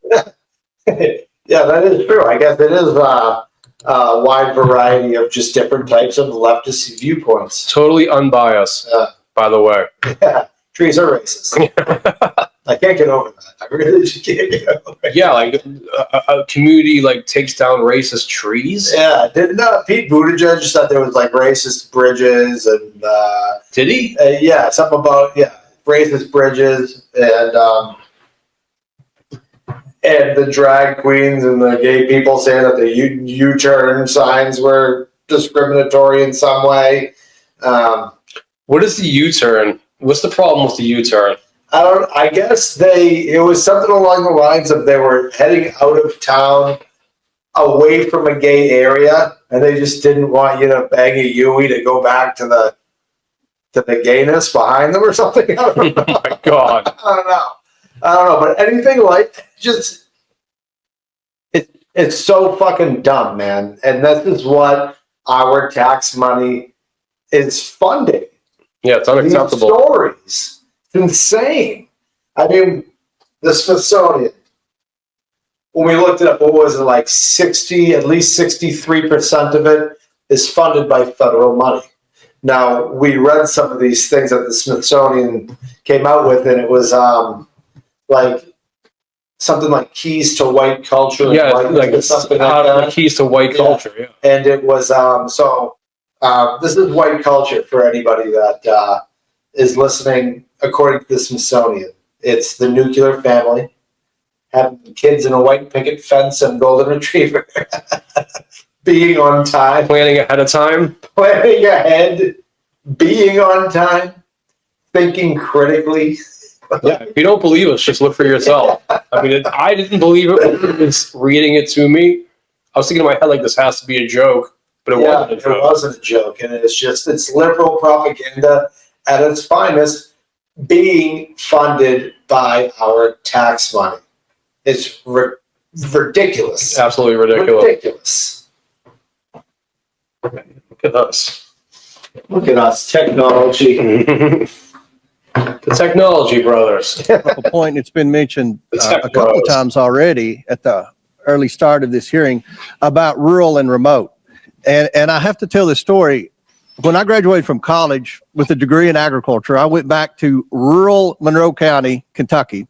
Yeah, that is true. I guess it is a wide variety of just different types of leftist viewpoints. Totally unbiased, by the way. Yeah, trees are racist. I can't get over that. I really just can't get over it. Yeah, like a community like takes down racist trees. Yeah, didn't Pete Buttigieg said there was like racist bridges and Did he? yeah, something about racist bridges and the drag queens and the gay people saying that the U-turn signs were discriminatory in some way. What is the U-turn? What's the problem with the U-turn? I guess it was something along the lines of they were heading out of town away from a gay area, and they just didn't want you to bang a Yui to go back to the gayness behind them or something. I don't know. Oh my God. I don't know, but anything like just it's so fucking dumb, man. And this is what our tax money is funding. Yeah, it's These unacceptable. stories. It's insane. I mean, the Smithsonian, when we looked it up, what was it, like at least 63% of it is funded by federal money. Now, we read some of these things that the Smithsonian came out with, and it was like something like keys to white culture. Yeah, like something how like the that. keys to white culture. Yeah. And it was, this is white culture for anybody that is listening. According to the Smithsonian, it's the nuclear family, having kids in a white picket fence and golden retriever, being on time, Planning ahead of time. planning ahead, being on time, thinking critically. Yeah, if you don't believe us, just look for yourself. I mean, I didn't believe it when it was reading it to me. I was thinking in my head, like, this has to be a joke, but it wasn't a joke. It wasn't a joke, and it's liberal propaganda at its finest, being funded by our tax money. It's ridiculous. Absolutely ridiculous. Ridiculous. Look at us. Look at us, technology. The technology brothers. A point it's been mentioned The tech a couple of bros. times already at the early start of this hearing about rural and remote. And I have to tell this story. When I graduated from college with a degree in agriculture, I went back to rural Monroe County, Kentucky,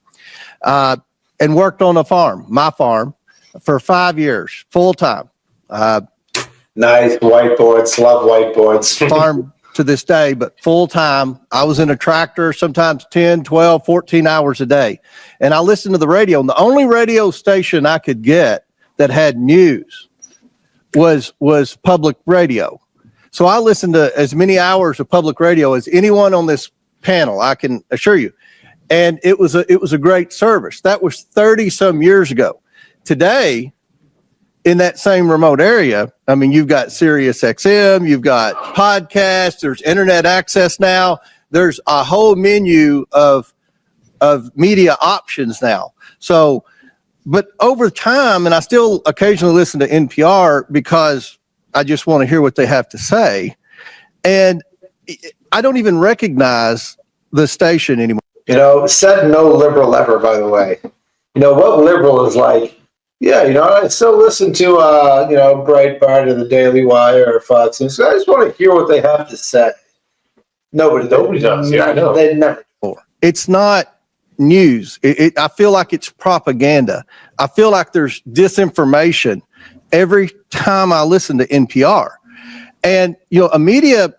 and worked on a farm, my farm, for 5 years, full time. Nice whiteboards. Love whiteboards. Farm to this day, but full time. I was in a tractor, sometimes 10, 12, 14 hours a day. And I listened to the radio, and the only radio station I could get that had news was public radio. So I listened to as many hours of public radio as anyone on this panel, I can assure you. And it was a great service. That was 30 some years ago. Today, in that same remote area, I mean, you've got Sirius XM, you've got podcasts, there's internet access now. There's a whole menu of media options now. So, but over time, and I still occasionally listen to NPR because I just want to hear what they have to say. And I don't even recognize the station anymore. Said no liberal ever, by the way. What liberal is like, yeah, I still listen to, Breitbart or the Daily Wire or Fox News. I just want to hear what they have to say. Nobody does. Yeah, I know. They never. It's not news. I feel like it's propaganda. I feel like there's disinformation every time I listen to NPR. And, a media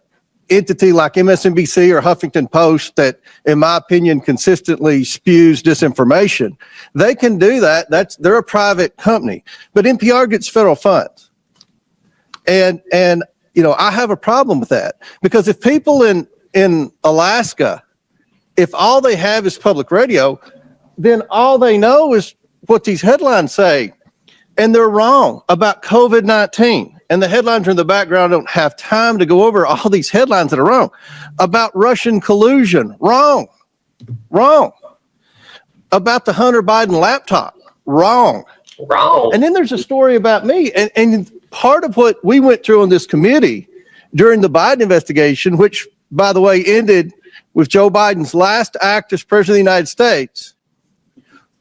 entity like MSNBC or Huffington Post that, in my opinion, consistently spews disinformation. They can do that. They're a private company, but NPR gets federal funds. And I have a problem with that, because if people in Alaska, if all they have is public radio, then all they know is what these headlines say. And they're wrong about COVID-19. And the headlines are in the background. I don't have time to go over all these headlines that are wrong. About Russian collusion, wrong. About the Hunter Biden laptop, wrong. And then there's a story about me. And part of what we went through on this committee during the Biden investigation, which, by the way, ended with Joe Biden's last act as president of the United States,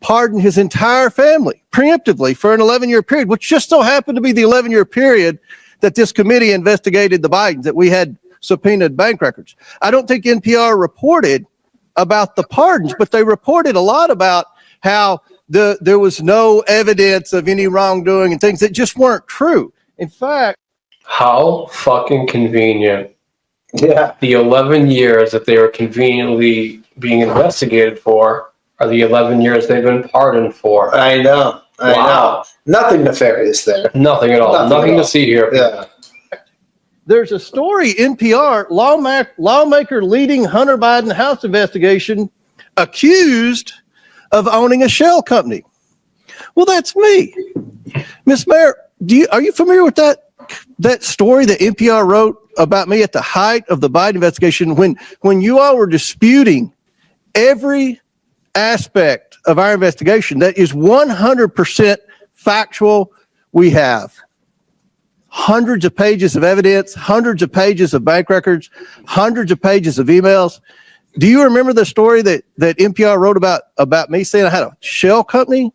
pardoned his entire family preemptively for an 11-year period, which just so happened to be the 11-year period that this committee investigated the Bidens, that we had subpoenaed bank records. I don't think NPR reported about the pardons, but they reported a lot about how there was no evidence of any wrongdoing and things that just weren't true. In fact, How fucking convenient. Yeah. The 11 years that they were conveniently being investigated for are the 11 years they've been pardoned for. I know. Wow. Nothing nefarious there. Nothing at all. Nothing to see here. Yeah. there's a story, NPR, lawmaker leading Hunter Biden House investigation accused of owning a shell company. Well, that's me. Miss Mayor, are you familiar with that story that NPR wrote about me at the height of the Biden investigation when you all were disputing every aspect of our investigation that is 100% factual? We have hundreds of pages of evidence, hundreds of pages of bank records, hundreds of pages of emails. Do you remember the story that NPR wrote about me saying I had a shell company?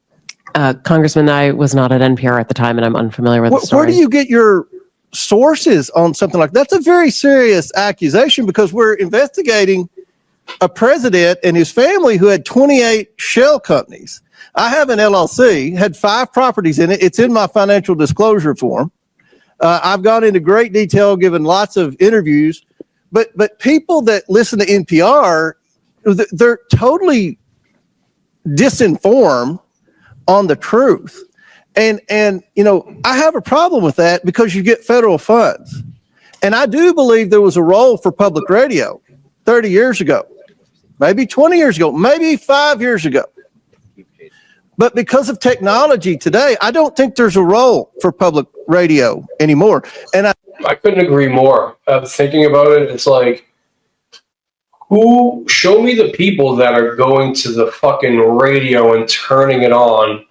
Congressman, I was not at NPR at the time, and I'm unfamiliar with the story. Where do you get your sources on something like that? That's a very serious accusation, because we're investigating a president and his family who had 28 shell companies. I have an LLC, had 5 properties in it. It's in my financial disclosure form. I've gone into great detail, given lots of interviews, but people that listen to NPR, they're totally disinformed on the truth. And I have a problem with that, because you get federal funds. And I do believe there was a role for public radio 30 years ago, maybe 20 years ago, maybe 5 years ago. But because of technology today, I don't think there's a role for public radio anymore. And I couldn't agree more. Thinking about it, it's like, show me the people that are going to the fucking radio and turning it on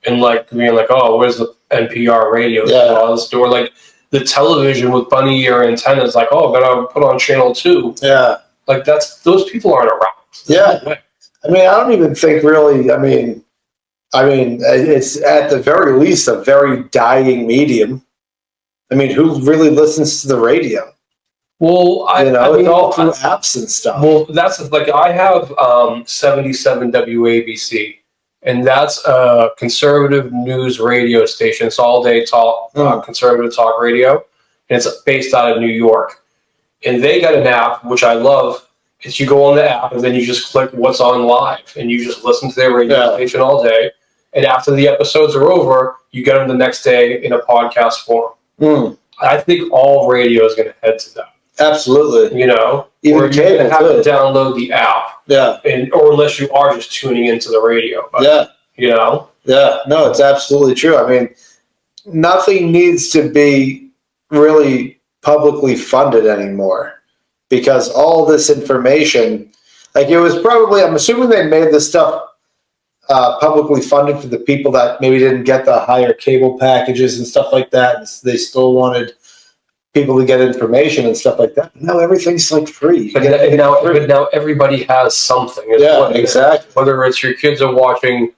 and like being like, oh, where's the NPR radio? Yeah. Or like the television with bunny ear antennas, like, oh, I gotta put on channel 2. Yeah. Like those people aren't around. Yeah. I mean, I don't even think really, I mean, it's at the very least a very dying medium. I mean, who really listens to the radio? Well, it's all through apps and stuff. Well, that's like, I have 77 WABC, and that's a conservative news radio station. It's all day talk, conservative talk radio, and it's based out of New York. And they got an app, which I love. Is you go on the app and then you just click what's on live, and you just listen to their radio station all day. And after the episodes are over, you get them the next day in a podcast form. I think all radio is going to head to that. Absolutely. Even cable you're going to have to download the app. Yeah. Or unless you are just tuning into the radio. But, Yeah, no, it's absolutely true. I mean, nothing needs to be really publicly funded anymore, because all this information, like it was probably, I'm assuming they made this stuff publicly funded for the people that maybe didn't get the higher cable packages and stuff like that. And they still wanted people to get information and stuff like that. Now everything's like free. But now everybody has something. Exactly. Whether it's your kids are watching,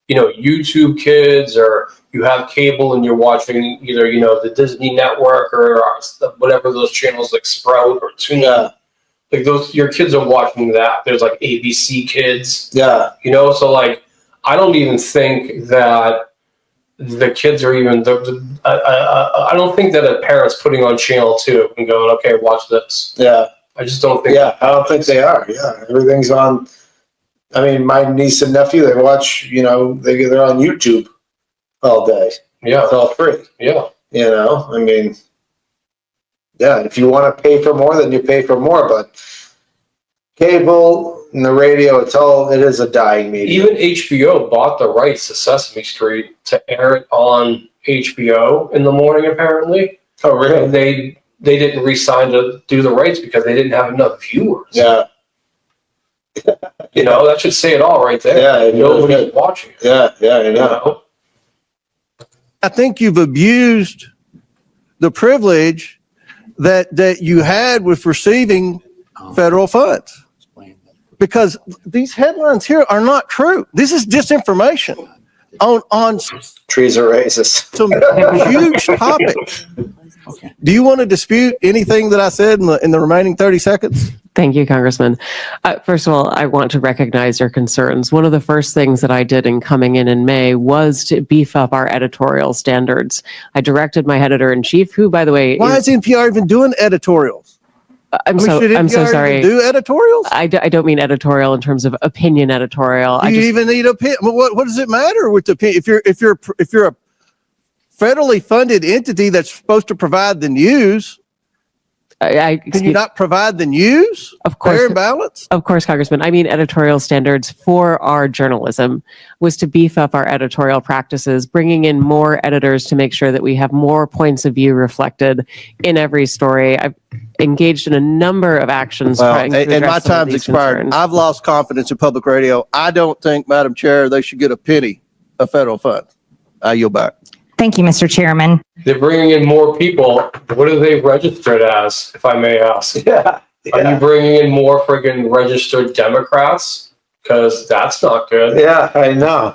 YouTube Kids, or you have cable and you're watching either, the Disney Network or whatever those channels like Sprout or Tune. Yeah. Like your kids are watching that. There's like ABC Kids. Yeah. So like, I don't even think that the kids are even. I don't think that a parent's putting on channel 2 and going, "Okay, watch this." Yeah. I just don't think. Yeah, I don't think they are. Yeah, everything's on. I mean, my niece and nephew, they watch. They're on YouTube all day. Yeah, It's all free. yeah. I mean, yeah. If you want to pay for more, then you pay for more. But cable and the radio, it is a dying medium. Even HBO bought the rights to Sesame Street to air it on HBO in the morning, apparently. Oh, really? And they didn't re-sign to do the rights because they didn't have enough viewers. Yeah. That should say it all right there. Yeah, Nobody's watching it. Yeah, I know. I think you've abused the privilege that you had with receiving federal funds. Because these headlines here are not true. This is disinformation on Trees are racist. some huge topics. Do you want to dispute anything that I said in the remaining 30 seconds? Thank you, Congressman. First of all, I want to recognize your concerns. One of the first things that I did in coming in May was to beef up our editorial standards. I directed my editor-in-chief, who, by the way, Why is NPR even doing editorials? I'm should so NPR sorry. even do editorials? I don't mean editorial in terms of opinion editorial. Do you even need opinion? What does it matter with the opinion? If you're a federally funded entity that's supposed to provide the news, can you not provide the news? Of course. Fair and balanced? Of course, Congressman. I mean, editorial standards for our journalism was to beef up our editorial practices, bringing in more editors to make sure that we have more points of view reflected in every story. I've engaged in a number of actions. Well, trying to and my address some of time's these expired. concerns. I've lost confidence in public radio. I don't think, Madam Chair, they should get a penny of federal funds. I yield back. Thank you, Mr. Chairman. They're bringing in more people. What are they registered as, if I may ask? Yeah. Are you bringing in more friggin' registered Democrats? Because that's not good. Yeah, I know.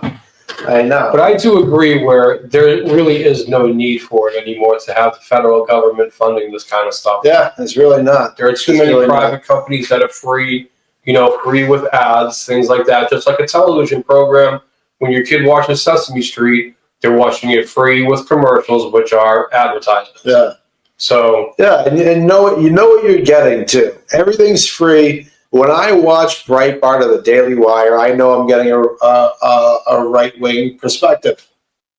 But I do agree where there really is no need for it anymore to have the federal government funding this kind of stuff. Yeah, it's really not. There are too many private companies that are free, free with ads, things like that. Just like a television program, when your kid watches Sesame Street, they're watching it free with commercials, which are advertisements. Yeah. So yeah, and you know what you're getting too. Everything's free. When I watch Breitbart or the Daily Wire, I know I'm getting a right-wing perspective.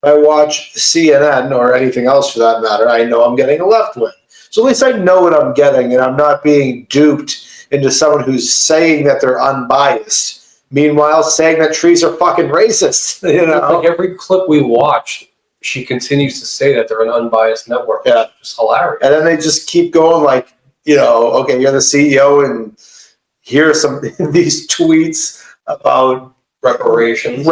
If I watch CNN or anything else for that matter, I know I'm getting a left-wing. So at least I know what I'm getting, and I'm not being duped into someone who's saying that they're unbiased. Meanwhile, saying that trees are fucking racist. Like every clip we watch, she continues to say that they're an unbiased network. Yeah. It's hilarious. And then they just keep going like, okay, you're the CEO and here's some these tweets about reparations,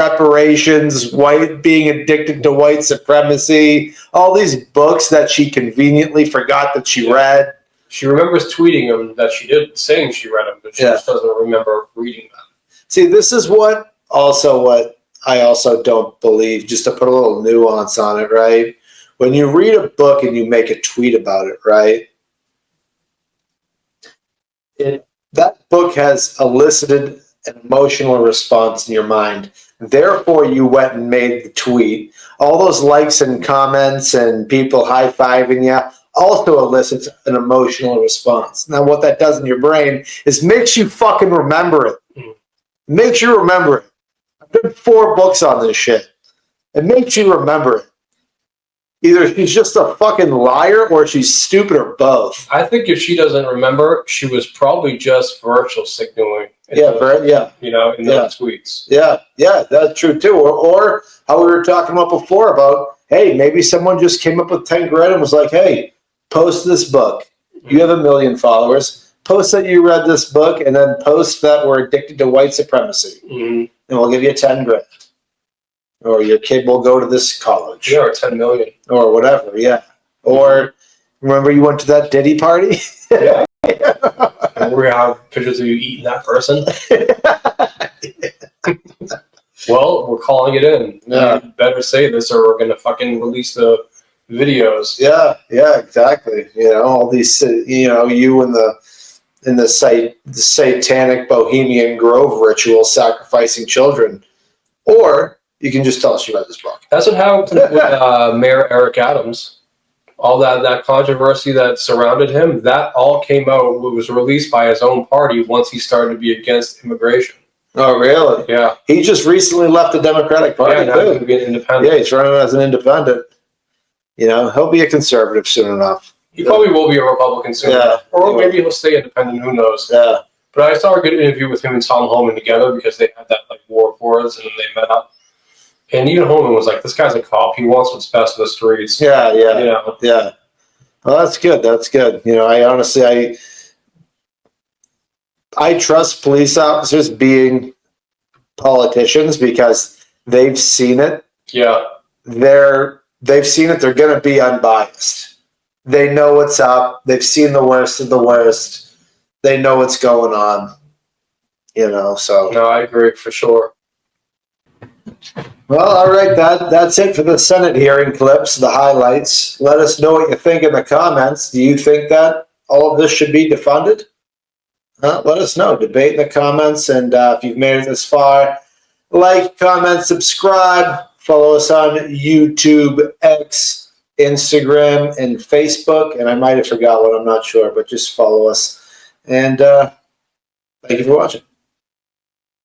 being addicted to white supremacy, all these books that she conveniently forgot that she read. She remembers tweeting them that she did, saying she read them, but she just doesn't remember reading them. See, this is what I also don't believe, just to put a little nuance on it, right? When you read a book and you make a tweet about it, right? That book has elicited an emotional response in your mind. Therefore, you went and made the tweet. All those likes and comments and people high-fiving you also elicits an emotional response. Now, what that does in your brain is makes you fucking remember it. Makes you remember it. I've read 4 books on this shit. It makes you remember it. Either she's just a fucking liar or she's stupid or both. I think if she doesn't remember, she was probably just virtual signaling. In those tweets. Yeah, that's true too. Or how we were talking about before about, hey, maybe someone just came up with 10 grand and was like, hey, post this book. You have 1 million followers. Post that you read this book and then post that we're addicted to white supremacy. And we'll give you 10 grand. Or your kid will go to this college. Yeah, or 10 million. Or whatever, yeah. Or remember you went to that Diddy party? Yeah. And we're going to have pictures of you eating that person. Well, we're calling it in. Yeah. You better say this or we're going to fucking release the videos. Yeah, exactly. All these, you in the satanic Bohemian Grove ritual sacrificing children. Or You can just tell us you read this book. That's what happened with Mayor Eric Adams. All that controversy that surrounded him, that all came out, was released by his own party once he started to be against immigration. Oh, really? Yeah. He just recently left the Democratic Party, Yeah, now he's going to be an independent. Yeah, he's running as an independent. You know, he'll be a conservative soon enough. He probably will be a Republican soon. Yeah. Or maybe he'll stay independent, who knows. Yeah. But I saw a good interview with him and Tom Homan together because they had that like war for us and then they met up. And even Homan was like, this guy's a cop. He wants what's best for the streets. Yeah, yeah. You know? Yeah. Well, that's good. That's good. You know, I honestly, I trust police officers being politicians because they've seen it. Yeah. They've seen it. They're going to be unbiased. They know what's up. They've seen the worst of the worst. They know what's going on. You know, so. No, I agree for sure. Well, all right. That's it for the Senate hearing clips, the highlights. Let us know what you think in the comments. Do you think that all of this should be defunded? Let us know. Debate in the comments. And if you've made it this far, like, comment, subscribe. Follow us on YouTube, X, Instagram, and Facebook. And I might have forgot one. I'm not sure. But just follow us. And thank you for watching.